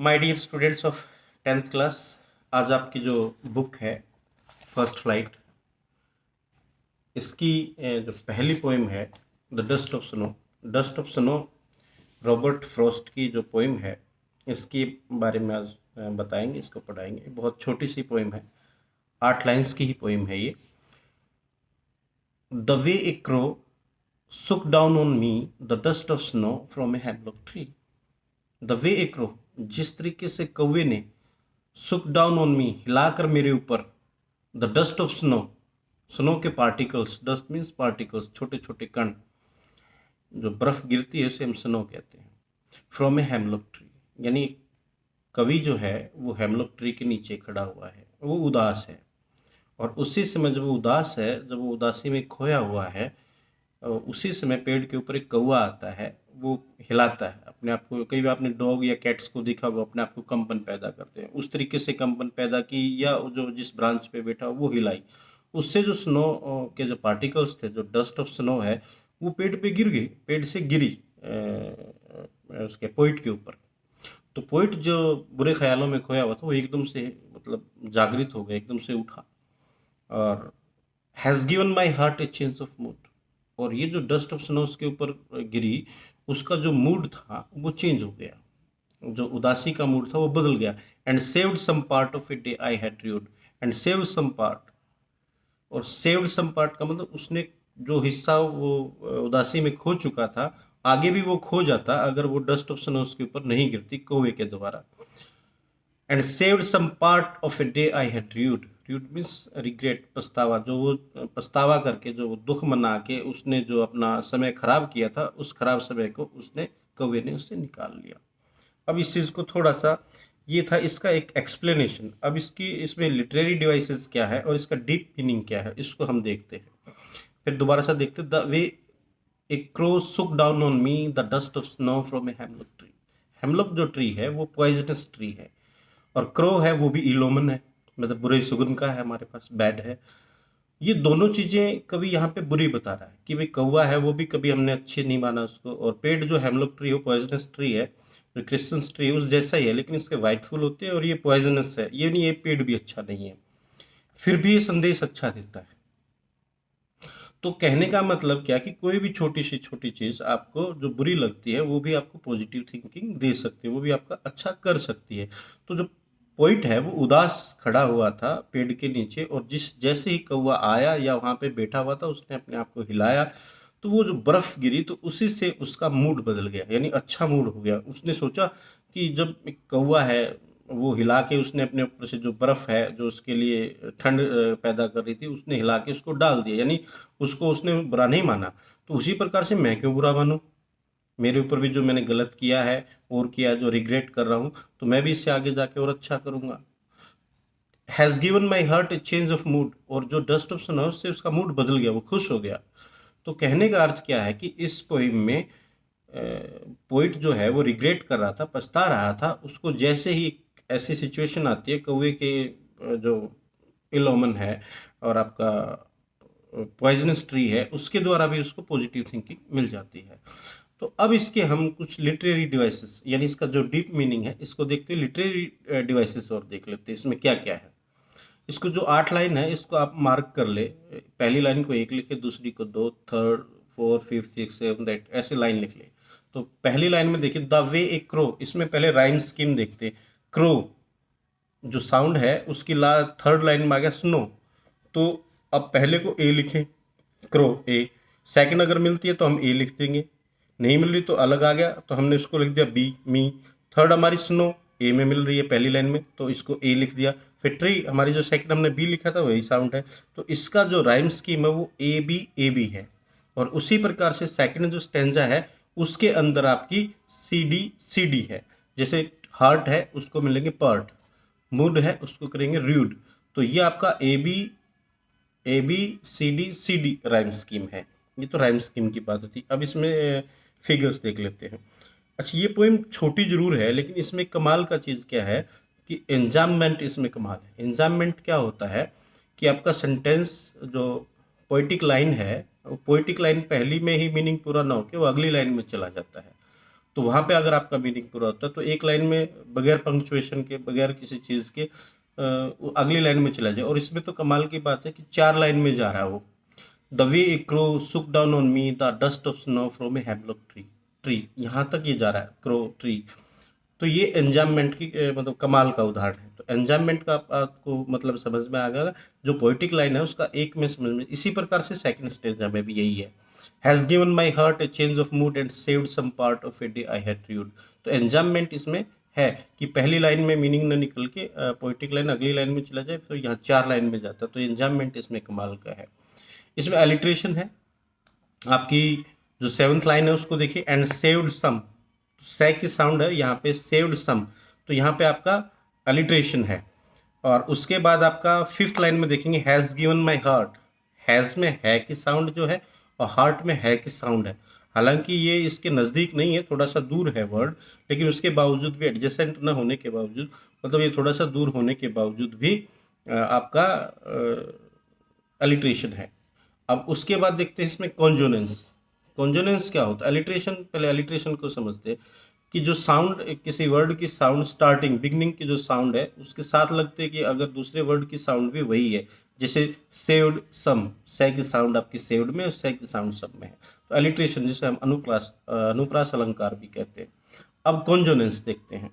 My dear students of 10th class, आज आपकी जो बुक है फर्स्ट फ्लाइट, इसकी जो पहली पोइम है the dust of snow Robert Frost की जो पोइम है, इसके बारे में आज बताएंगे, इसको पढ़ाएंगे। बहुत छोटी सी पोइम है, 8 लाइन्स की ही पोइम है ये। द वे ए क्रो सुक down on me the dust of snow from a hemlock tree. The way A crow, जिस तरीके से कौवे ने सुक डाउन ऑन मी, हिलाकर मेरे ऊपर, the dust of snow, snow के पार्टिकल्स, डस्ट मीन्स पार्टिकल्स, छोटे छोटे कण, जो बर्फ गिरती है उसे हम स्नो कहते हैं। फ्रॉम ए हेमलॉक ट्री, यानी कवि जो है वो हेमलॉक ट्री के नीचे खड़ा हुआ है, वो उदास है। और उसी समय जब वो उदास है, जब वो उदासी में खोया हुआ है, उसी समय पेड़ के ऊपर एक कौवा आता है, वो हिलाता है अपने आप को। कई बार आपने डॉग या कैट्स को देखा, वो अपने आप को कंपन पैदा करते हैं, उस तरीके से कंपन पैदा की, या जो जिस ब्रांच पे बैठा वो हिलाई, उससे जो स्नो के जो पार्टिकल्स थे, जो डस्ट ऑफ स्नो है, वो पेड़ पे गिर गई, पेड़ से गिरी उसके पोइट के ऊपर। तो पोइट जो बुरे ख्यालों में खोया हुआ था, वो एकदम से मतलब जागृत हो गया, एकदम से उठा, और has given my heart a change of mood. और ये जो डस्ट ऑफ स्नो के ऊपर गिरी, उसका जो मूड था वो चेंज हो गया, जो उदासी का मूड था वो बदल गया। And saved some part of a day I had dreamed, and saved some part, और सेव्ड सम पार्ट का मतलब उसने जो हिस्सा वो उदासी में खो चुका था, आगे भी वो खो जाता अगर वो डस्ट ऑफ स्नो के ऊपर नहीं गिरती कौवे के द्वारा। And saved some part of a day I had dreamed, rued means regret, पछतावा, जो वो पछतावा करके, जो वो दुख मना के उसने जो अपना समय खराब किया था, उस खराब समय को उसने, कौवे ने उससे निकाल लिया। अब इस चीज़ को थोड़ा सा, ये था इसका एक एक्सप्लेनेशन। अब इसकी, इसमें लिटरेरी डिवाइसेस क्या है और इसका डीप मीनिंग क्या है, इसको हम देखते हैं। फिर दोबारा से देखते, द वे ए क्रो सुक down on me the dust of snow from a hemlock tree. Hemlock जो ट्री है वो पॉइजनस ट्री है, और क्रो है वो भी इलोमन है, मतलब बुरे सुगंध का है, हमारे पास बैड है। ये दोनों चीज़ें कभी यहाँ पे बुरी बता रहा है कि भाई कौवा है वो भी कभी हमने अच्छे नहीं माना उसको, और पेड़ जो हेमलॉक ट्री हो, पॉइजनस ट्री है, जो क्रिश्चियंस ट्री है उस जैसा ही है, लेकिन इसके वाइट फूल होते हैं और ये पॉइजनस है। ये नहीं, ये पेड़ भी अच्छा नहीं है, फिर भी ये संदेश अच्छा देता है। तो कहने का मतलब क्या कि कोई भी छोटी सी छोटी चीज़ आपको जो बुरी लगती है, वो भी आपको पॉजिटिव थिंकिंग दे सकती है, वो भी आपका अच्छा कर सकती है। तो जो पॉइंट है वो उदास खड़ा हुआ था पेड़ के नीचे, और जैसे ही कौवा आया या वहाँ पे बैठा हुआ था, उसने अपने आप को हिलाया, तो वो जो बर्फ़ गिरी, तो उसी से उसका मूड बदल गया, यानी अच्छा मूड हो गया। उसने सोचा कि जब एक कौवा है, वो हिला के उसने अपने ऊपर से जो बर्फ़ है, जो उसके लिए ठंड पैदा कर रही थी, उसने हिला के उसको डाल दिया, यानी उसको उसने बुरा नहीं माना। तो उसी प्रकार से मैं क्यों बुरा मानूं? मेरे ऊपर भी जो मैंने गलत किया है और किया, जो रिग्रेट कर रहा हूँ, तो मैं भी इससे आगे जाके और अच्छा करूँगा। Has given my heart a change of mood, और जो डस्ट ऑफ स्नो से उसका मूड बदल गया, वो खुश हो गया। तो कहने का अर्थ क्या है कि इस पोइम में पोइट जो है वो रिग्रेट कर रहा था, पछता रहा था। उसको जैसे ही ऐसी सिचुएशन आती है, कौवे के जो इलोमन है और आपका पॉइजनस ट्री है, उसके द्वारा भी उसको पॉजिटिव थिंकिंग मिल जाती है। तो अब इसके हम कुछ लिटरेरी डिवाइसेस, यानी इसका जो डीप मीनिंग है, इसको देखते हैं। लिटरेरी डिवाइसेस और देख लेते हैं इसमें क्या क्या है। इसको जो 8 लाइन है, इसको आप मार्क कर ले। पहली लाइन को 1 लिखे, दूसरी को 2, थर्ड, 4, 5, 6, 7, 8, ऐसे लाइन लिख ले। तो पहली लाइन में देखिए, द वे ए क्रो, इसमें पहले राइम स्कीम देखते हैं। क्रो जो साउंड है, उसकी थर्ड लाइन में आ गया स्नो, तो अब पहले को ए लिखें, क्रो ए। सेकंड अगर मिलती है तो हम ए लिख देंगे, नहीं मिल रही तो अलग आ गया, तो हमने इसको लिख दिया बी, मी। थर्ड हमारी स्नो ए में मिल रही है पहली लाइन में, तो इसको ए लिख दिया। फिर ट्री, हमारी जो सेकंड हमने बी लिखा था वही साउंड है, तो इसका जो राइम स्कीम है वो ए बी है। और उसी प्रकार से सेकंड जो स्टेंजा है, उसके अंदर आपकी सी डी है। जैसे हार्ट है, उसको मिलेंगे पर्ट, मूड है उसको करेंगे र्यूड। तो ये आपका A B C D rhyme scheme है। ये तो राइम स्कीम की बात होती। अब इसमें फिगर्स देख लेते हैं। अच्छा, ये पोइम छोटी जरूर है, लेकिन इसमें कमाल का चीज़ क्या है कि एंजाममेंट इसमें कमाल है। एंजाममेंट क्या होता है कि आपका सेंटेंस जो पोइटिक लाइन है, वो पोइटिक लाइन पहली में ही मीनिंग पूरा ना होकर वो अगली लाइन में चला जाता है। तो वहाँ पे अगर आपका मीनिंग पूरा होता है तो एक लाइन में बगैर पंक्चुएशन के, बगैर किसी चीज़ के वो अगली लाइन में चला जाए। और इसमें तो कमाल की बात है कि 4 लाइन में जा रहा है वो। द वे ए क्रो सुक down on me the dust of snow from a hemlock tree, यहाँ तक ये जा रहा है, क्रो ट्री। तो ये एंजाममेंट की मतलब कमाल का उदाहरण है। तो एंजाममेंट का आपको मतलब समझ में आ गया। जो पोइटिक लाइन है उसका एक में समझ में, इसी प्रकार से सेकंड स्टेज में भी यही है। Has given my heart a change of mood and saved some part of a day I had dreamed. तो एंजाममेंट इसमें है कि पहली लाइन में मीनिंग न निकल के पोइटिक लाइन अगली लाइन में चला जाए, तो यहाँ 4 लाइन में जाता है। तो एंजाममेंट इसमें कमाल का है। इसमें एलिट्रेशन है आपकी। जो 7th लाइन है उसको देखिए, एंड सेव्ड सम, से की साउंड है यहाँ पे, सेव्ड सम, तो यहाँ पे आपका अलिट्रेशन है। और उसके बाद आपका 5th लाइन में देखेंगे, has given my heart, has में है की साउंड जो है और हार्ट में है की साउंड है। हालांकि ये इसके नज़दीक नहीं है, थोड़ा सा दूर है वर्ड, लेकिन उसके बावजूद भी, एडजेसेंट न होने के बावजूद, मतलब ये थोड़ा सा दूर होने के बावजूद भी आपका अलिट्रेशन है। अब उसके बाद देखते हैं इसमें कॉन्जोनेंस। कॉन्जोनेंस क्या होता है? अलिट्रेशन, पहले अलिट्रेशन को समझते हैं कि जो साउंड, किसी वर्ड की साउंड स्टार्टिंग, बिगनिंग की जो साउंड है उसके साथ लगते हैं कि अगर दूसरे वर्ड की साउंड भी वही है, जैसे सेव्ड सम, से की साउंड आपकी सेव्ड में और से की साउंड सब में है। तो अलिट्रेशन, जिसे हम अनुप्रास अलंकार भी कहते हैं। अब कॉन्जोनेंस देखते हैं।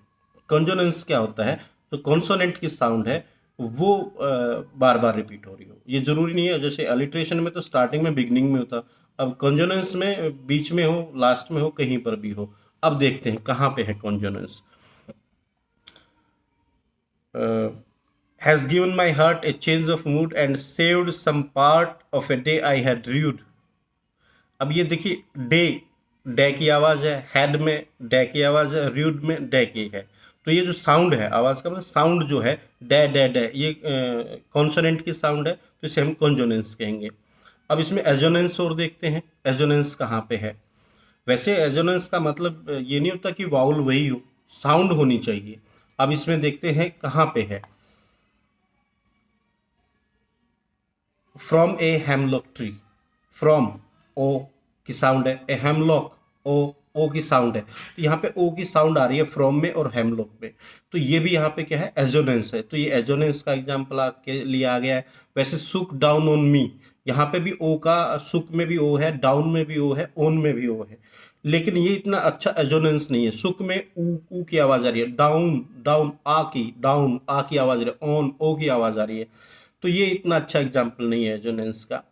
कॉन्जोनेंस क्या होता है? तो कॉन्सोनेंट की साउंड है वो बार बार रिपीट हो रही हो। ये जरूरी नहीं है, जैसे अलिट्रेशन में तो स्टार्टिंग में, बिगनिंग में होता, अब कॉन्जोनेंस में बीच में हो, लास्ट में हो, कहीं पर भी हो। अब देखते हैं कहाँ पे है कॉन्जोनेंस। Has given my heart a change of mood and saved some part of a day I had dreamed. अब ये देखिए, डे, डे की आवाज़ है, हैड में डे की आवाज़ है, ड्रीम्ड में डे की है। तो ये जो साउंड है, आवाज़ का मतलब साउंड जो है, डे डे डे, ये कॉन्सोनेंट की साउंड है, तो इसे हम कॉन्जोनेंस कहेंगे। अब इसमें एजोनेंस और देखते हैं, एजोनेंस कहाँ पे है। वैसे एजोनेंस का मतलब ये नहीं होता कि वाउल वही हो, साउंड होनी चाहिए। अब इसमें देखते हैं कहाँ पे है। From a hemlock tree, from O की साउंड है, ए हेमलॉक ओ की साउंड है, तो यहाँ पे ओ की साउंड आ रही है फ्रॉम में और हेमलॉक में। तो ये भी यहाँ पे क्या है? एजोनेंस है। तो ये एजोनेंस का एग्जाम्पल आपके लिए आ गया है। वैसे सुक डाउन ऑन मी, यहाँ पे भी ओ का, सुक में भी ओ है, डाउन में भी ओ है, ओन में भी ओ है, लेकिन ये इतना अच्छा एजोनेंस नहीं है। सुक में ऊ की आवाज़ आ रही है, डाउन डाउन आ की, डाउन आ की आवाज़ आ रही है, ऑन ओ की आवाज़ आ रही है। तो ये इतना अच्छा एग्जाम्पल नहीं है एजोनेंस का।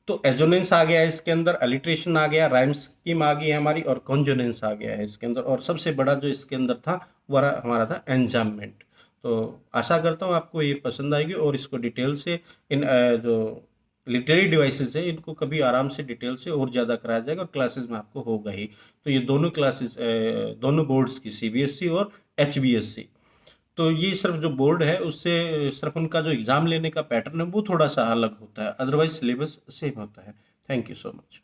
तो एजोनेंस आ गया है इसके अंदर, अलिट्रेशन आ गया, राइम स्कीम आ गई है हमारी, और कॉन्जोनेंस आ गया है इसके अंदर। और सबसे बड़ा जो इसके अंदर था वह हमारा था एंजाममेंट। तो आशा करता हूँ आपको ये पसंद आएगी, और इसको डिटेल से इन जो लिटरेरी डिवाइसेस है इनको कभी आराम से डिटेल से और ज़्यादा कराया जाएगा, और क्लासेस में आपको होगा ही। तो ये दोनों क्लासेस, दोनों बोर्ड्स की, सीबीएसई और एचबीएसई, तो ये सिर्फ जो बोर्ड है उससे सिर्फ उनका जो एग्ज़ाम लेने का पैटर्न है वो थोड़ा सा अलग होता है, अदरवाइज सिलेबस सेम होता है। Thank you so much.